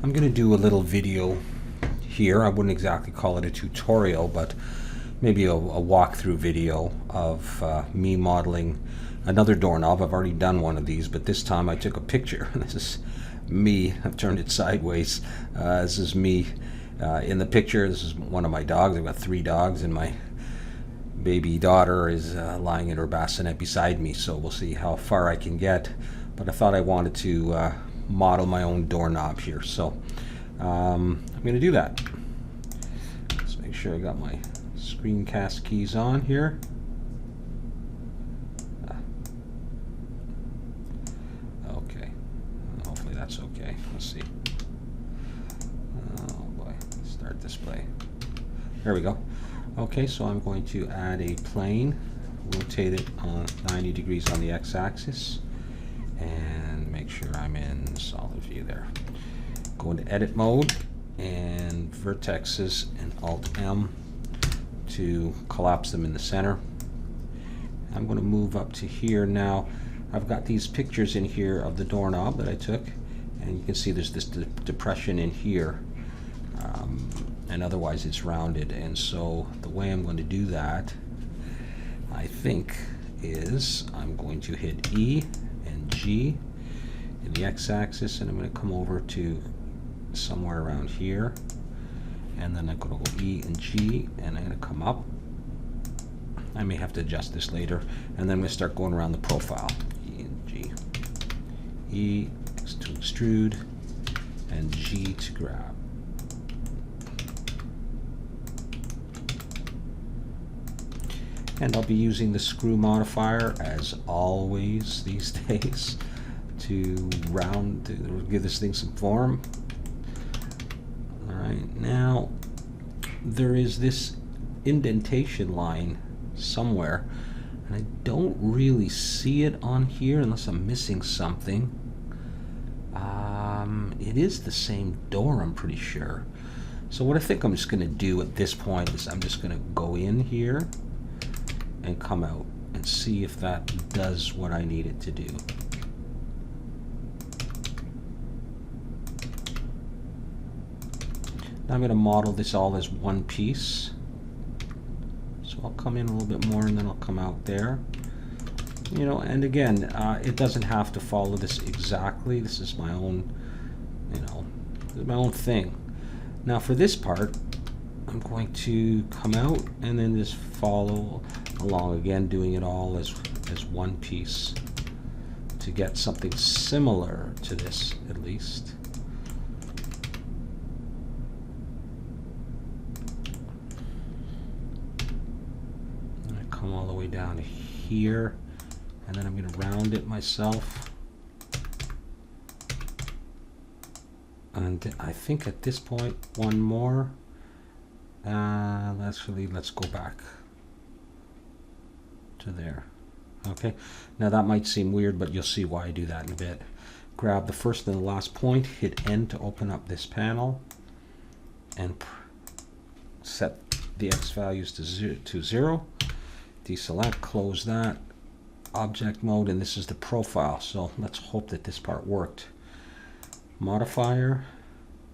I'm going to do a little video here. I wouldn't exactly call it a tutorial, but maybe a walkthrough video of me modeling another doorknob. I've already done one of these, but this time I took a picture. This is me. I've turned it sideways. This is me in the picture. This is one of my dogs. I've got 3 dogs, and my baby daughter is lying in her bassinet beside me, so we'll see how far I can get. But I thought I wanted to model my own doorknob here, so I'm going to do that. Let's make sure I got my screencast keys on here. Okay, hopefully that's okay. Let's see. Oh boy, start display. There we go. Okay, so I'm going to add a plane, rotate it on 90 degrees on the x-axis, and make sure I'm in solid view there. Go into edit mode and vertexes and Alt-M to collapse them in the center. I'm going to move up to here now. I've got these pictures in here of the doorknob that I took, and you can see there's this depression in here, and otherwise it's rounded. And so the way I'm going to do that, I think, is I'm going to hit E and G in the x-axis, and I'm going to come over to somewhere around here, and then I'm going to go E and G, and I'm going to come up. I may have to adjust this later, and then I'm going to start going around the profile. E and G. E to extrude, and G to grab. And I'll be using the screw modifier as always these days to give this thing some form. Alright, now there is this indentation line somewhere, and I don't really see it on here unless I'm missing something. It is the same door, I'm pretty sure. So what I think I'm just going to do at this point is I'm just going to go in here and come out and see if that does what I need it to do. Now I'm going to model this all as one piece. So I'll come in a little bit more, and then I'll come out there. You know, and again, it doesn't have to follow this exactly. This is my own, you know, my own thing. Now for this part, I'm going to come out and then just follow along again, doing it all as one piece to get something similar to this at least. And I come all the way down to here, and then I'm going to round it myself. And I think at this point, one more. Let's go back to there. Okay, now that might seem weird, but you'll see why I do that in a bit. Grab the first and the last point, hit N to open up this panel, and set the X values to 0. Deselect, close that, object mode, and this is the profile. So let's hope that this part worked. Modifier,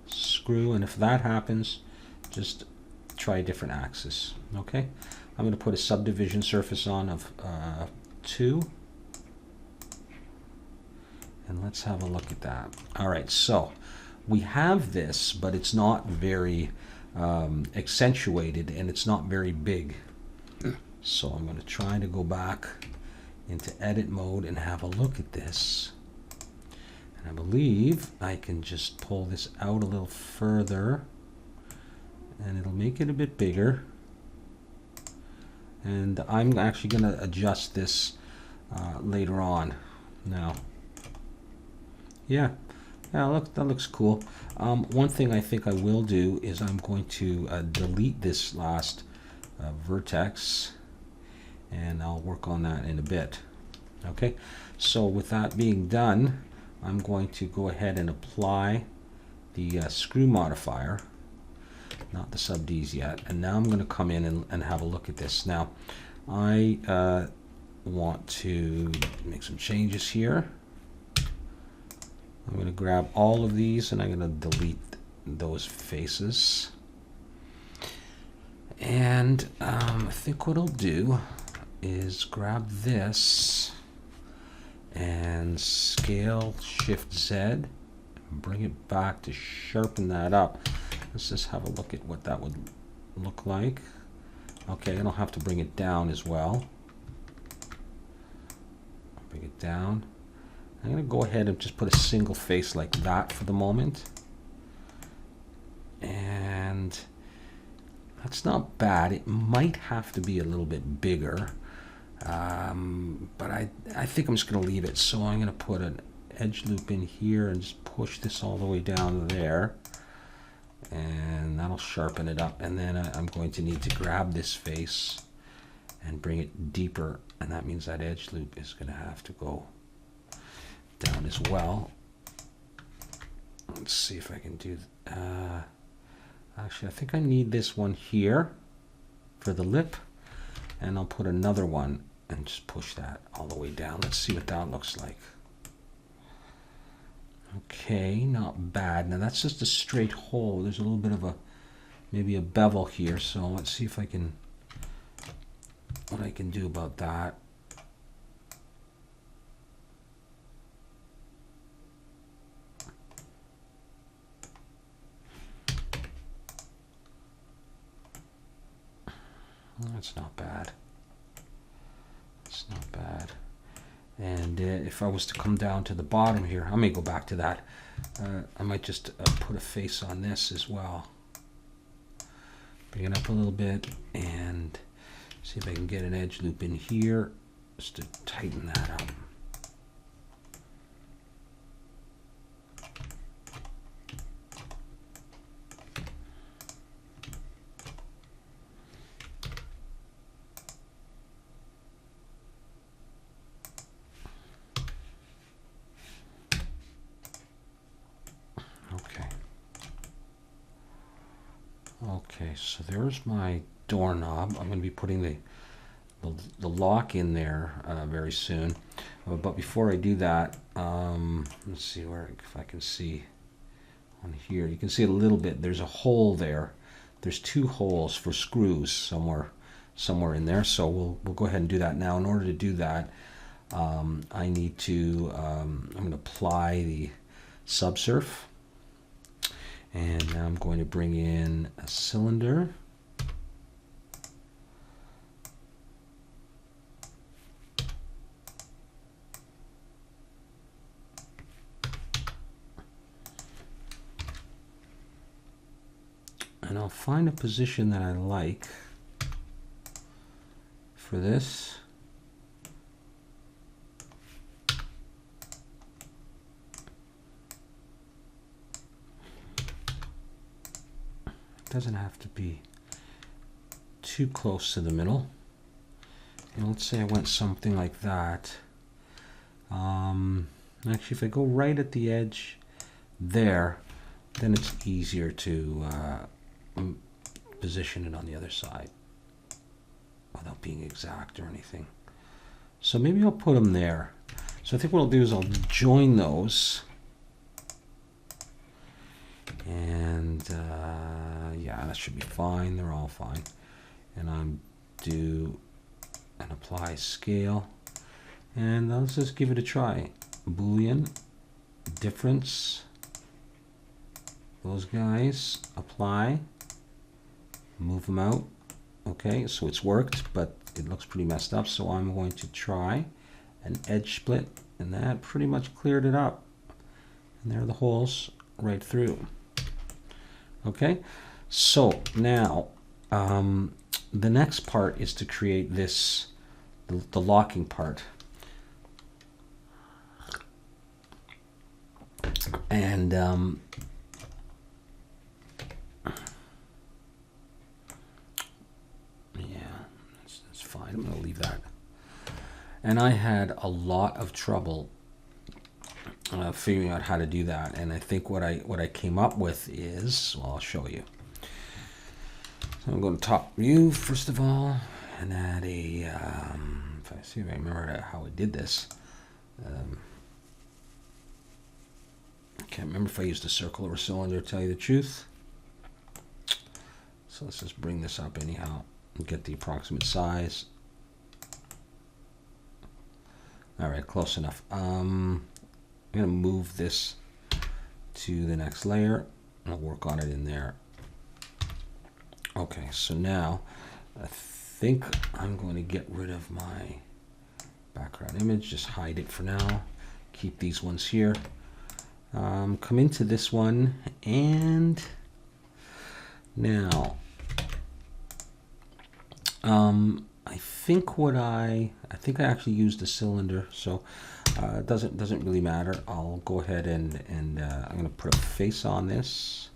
screw, and if that happens, just try a different axis. Okay, I'm going to put a subdivision surface on of 2, and let's have a look at that. All right, so we have this, but it's not very accentuated, and it's not very big. So I'm going to try to go back into edit mode and have a look at this. And I believe I can just pull this out a little further, and it'll make it a bit bigger. And I'm actually going to adjust this later on. Now, yeah, look, that looks cool. One thing I think I will do is I'm going to delete this last vertex, and I'll work on that in a bit. Okay, so with that being done, I'm going to go ahead and apply the screw modifier, not the sub Ds yet, and now I'm going to come in and have a look at this. Now I want to make some changes here. I'm going to grab all of these and I'm going to delete those faces. And I think what I'll do is grab this and scale Shift Z and bring it back to sharpen that up. Let's just have a look at what that would look like. Okay, I don't have to bring it down as well. Bring it down. I'm going to go ahead and just put a single face like that for the moment. And that's not bad. It might have to be a little bit bigger. But I think I'm just going to leave it. So I'm going to put an edge loop in here and just push this all the way down there. And that'll sharpen it up. And then I'm going to need to grab this face and bring it deeper. And that means that edge loop is going to have to go down as well. Let's see if I can do actually I think I need this one here for the lip, and I'll put another one and just push that all the way down. Let's see what that looks like. Okay, not bad. Now that's just a straight hole. There's a little bit of a maybe a bevel here, so let's see if I can what I can do about that. That's not bad. It's not bad. And if I was to come down to the bottom here, I may go back to that. I might just put a face on this as well. Bring it up a little bit and see if I can get an edge loop in here just to tighten that up. Okay, so there's my doorknob. I'm going to be putting the lock in there very soon. But before I do that, let's see where if I can see on here. You can see a little bit. There's a hole there. There's two holes for screws somewhere in there. So we'll go ahead and do that now. In order to do that, I need to I'm going to apply the subsurf. And now I'm going to bring in a cylinder. And I'll find a position that I like for this. Doesn't have to be too close to the middle. And let's say I went something like that. Actually, if I go right at the edge there, then it's easier to position it on the other side without being exact or anything. So maybe I'll put them there. So I think what I'll do is I'll join those. And yeah, that should be fine. They're all fine. And I'm do and apply scale. And let's just give it a try. Boolean, difference, those guys, apply, move them out. Okay, so it's worked, but it looks pretty messed up. So I'm going to try an edge split, and that pretty much cleared it up. And there are the holes right through. Okay, so now the next part is to create this, the locking part. And yeah, that's fine. I'm going to leave that. And I had a lot of trouble figuring out how to do that, and I think what I came up with is, well, I'll show you. So I'm going to top view first of all, and add a if I see if I remember how I did this. Can't remember if I used a circle or a cylinder, to tell you the truth. So let's just bring this up anyhow and get the approximate size. All right, close enough. I'm going to move this to the next layer, and I'll work on it in there. Okay, so now I think I'm going to get rid of my background image, just hide it for now. Keep these ones here. Come into this one, and now I think I actually used a cylinder, so it doesn't really matter. I'll go ahead and I'm going to put a face on this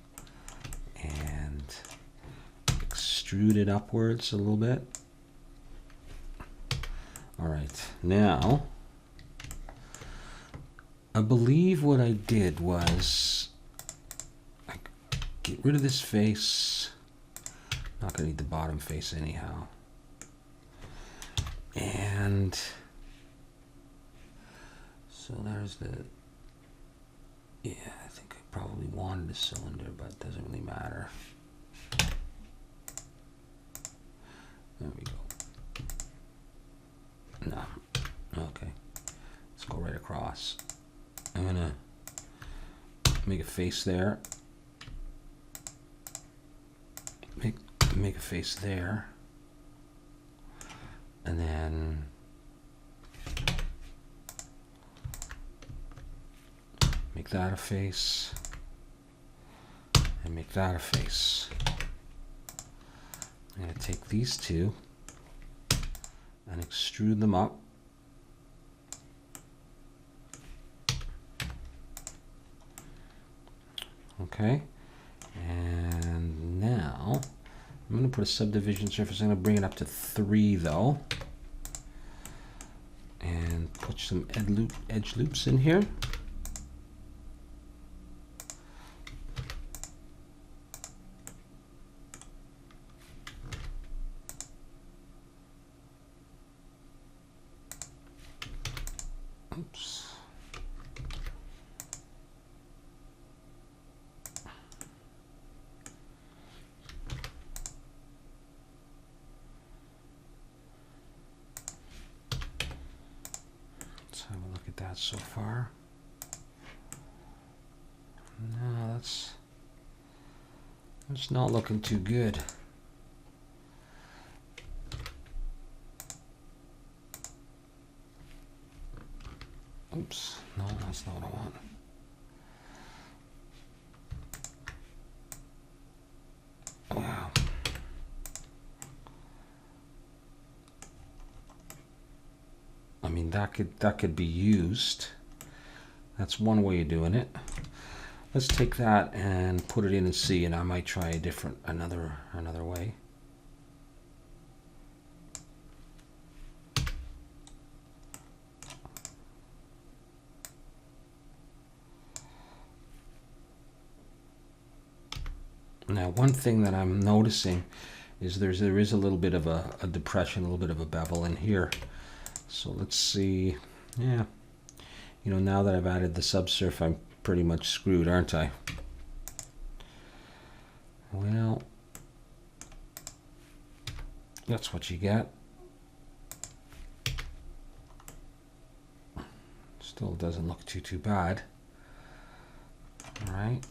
and extrude it upwards a little bit. All right, now I believe what I did was I get rid of this face. Not going to need the bottom face anyhow. And so there's the, yeah, I think I probably wanted a cylinder, but it doesn't really matter. There we go. No, okay. Let's go right across. I'm gonna make a face there. Make a face there. And then make that a face, and make that a face. I'm going to take these two and extrude them up. Okay, and now I'm going to put a subdivision surface. I'm going to bring it up to 3 though. And put some edge loops in here. Oops. Let's have a look at that so far. No, that's not looking too good. Oops, no, that's not what I want. Wow. I mean, that could be used. That's one way of doing it. Let's take that and put it in and see, and I might try a different, another way. Now, one thing that I'm noticing is there is a little bit of a depression, a little bit of a bevel in here. So let's see. Yeah, you know, now that I've added the subsurf, I'm pretty much screwed, aren't I? Well, that's what you get. Still doesn't look too bad. All right.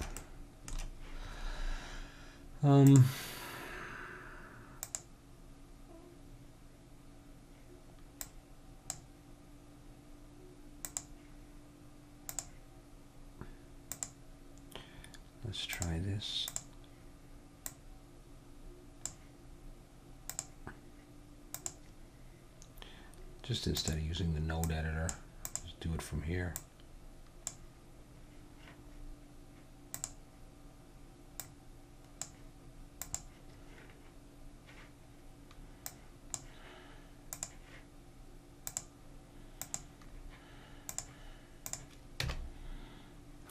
Let's try this. Just instead of using the node editor, just do it from here.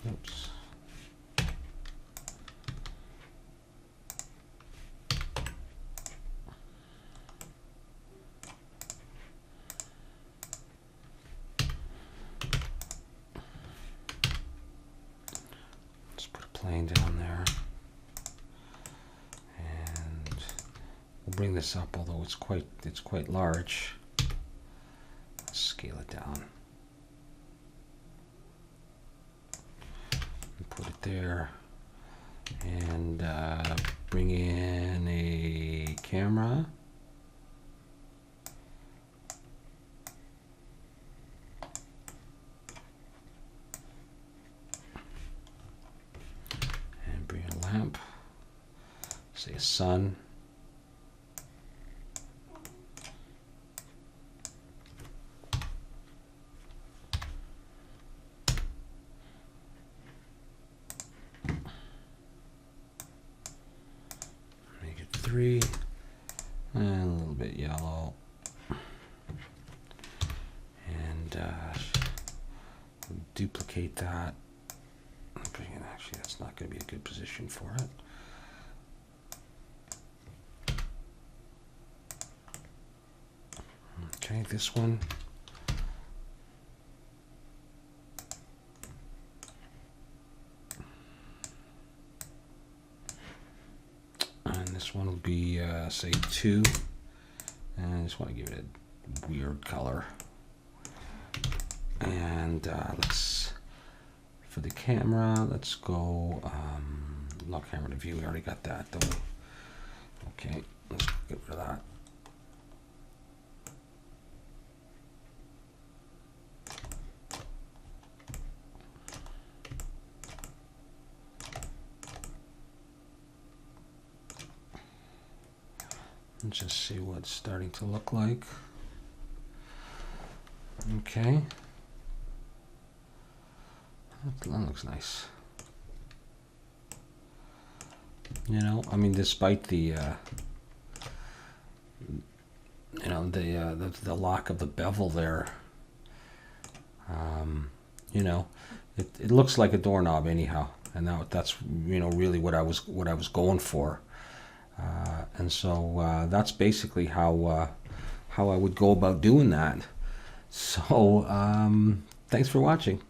Oops. plane down there. And we'll bring this up, although it's quite large. Let's scale it down. And put it there. And bring in a camera. And bring in a lamp. Say a sun. Make it 3. And a little bit yellow. And duplicate that. Actually, that's not going to be a good position for it. Okay, this one. And this one will be, say, 2. And I just want to give it a weird color. And let's, for the camera, let's go, lock camera to view. We already got that, don't we? Okay, let's get rid of that. Let's just see what it's starting to look like. Okay. That looks nice. You know, I mean, despite the, you know, the lack of the bevel there, you know, it looks like a doorknob anyhow, and that's, you know, really what I was going for. And so that's basically how I would go about doing that. So thanks for watching.